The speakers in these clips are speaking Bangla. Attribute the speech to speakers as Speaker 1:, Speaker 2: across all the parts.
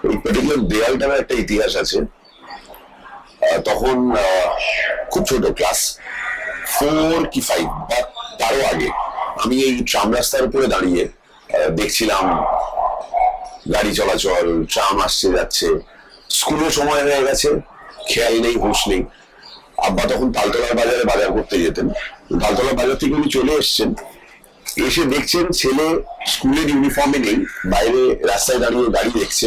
Speaker 1: এই পার্টিকুলার দেয়ালটার একটা ইতিহাস আছে। তখন খুব ছোট, ক্লাস 4 কি 5 বা তারও আগে, আমি এই ট্রাম রাস্তার উপরে দাঁড়িয়ে দেখছিলাম গাড়ি চলাচল, ট্রাম আসছে যাচ্ছে, স্কুলের সময় হয়ে গেছে, খেয়াল নেই, হুঁশ নেই। আব্বা তখন তালতলার বাজারে বাজার করতে যেতেন, তালতলার বাজার থেকে উনি চলে এসছেন, এসে দেখছেন ছেলে স্কুলের ইউনিফর্মে নেই, বাইরে রাস্তায় দাঁড়িয়ে গাড়ি দেখছে।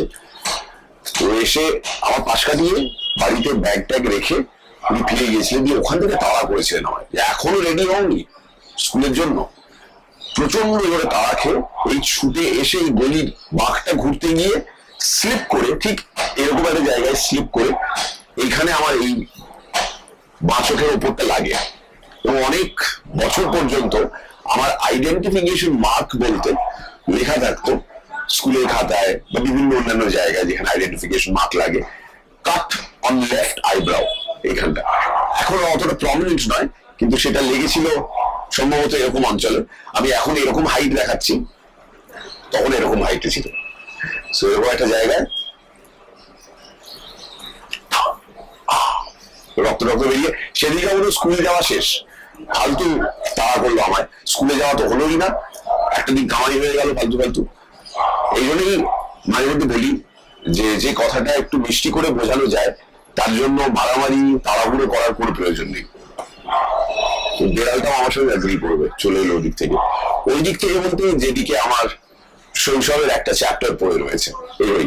Speaker 1: তো এসে আমার পাশ কাটিয়ে বাড়িতে ব্যাগ ট্যাগ রেখে উনি ফিরে গিয়েছিলেন, দিয়ে ওখান থেকে তাড়া করেছিলেন আমায়, এখনো রেডি হওনি স্কুলের জন্য। প্রচন্ড জোরে তাড়া খেয়ে এই ছুটে এসে এই গলির বাঁকটা ঘুরতে গিয়ে স্লিপ করে, ঠিক এরকম একটা জায়গায় স্লিপ করে এইখানে আমার এই বাঁ চোখের ওপরটা লাগে। এবং অনেক বছর পর্যন্ত আমার আইডেন্টিফিকেশন মার্ক বলতে লেখা থাকতো স্কুলের খাতায় বা বিভিন্ন অন্যান্য জায়গায় যেখানে আইডেন্টিফিকেশন মার্ক লাগে, কাট অন লেফট আইব্রাউ, এইখানটা। এখন অতটা প্রমিনেন্ট নয়, কিন্তু সেটা লেগেছিল সম্ভবত এরকম অঞ্চলে। আমি এখন এরকম হাইট দেখাচ্ছি, তখন এরকম হাইটে ছিল। সো এরকম একটা জায়গায় রক্ত বেরিয়ে সেদিকে আমাদের স্কুলে যাওয়া শেষ। ফালতু তাড়া করলো আমায়, স্কুলে যাওয়া তো হলোই না, একটা দিন কামাই হয়ে গেল ফালতু ফালতু। এই জন্যই মাঝে মধ্যে বলি যে কথাটা একটু মিষ্টি করে বোঝানো যায়, তার জন্য মারামারি তাড়াহুড়ো করার কোনো প্রয়োজন নেই। বেড়ালটাও আমার সঙ্গে অ্যাগ্রি করবে, চলে এলো ওদিক থেকে। ওই দিক থেকে বলতে যেদিকে আমার শৈশবের একটা চ্যাপ্টার পড়ে রয়েছে, এই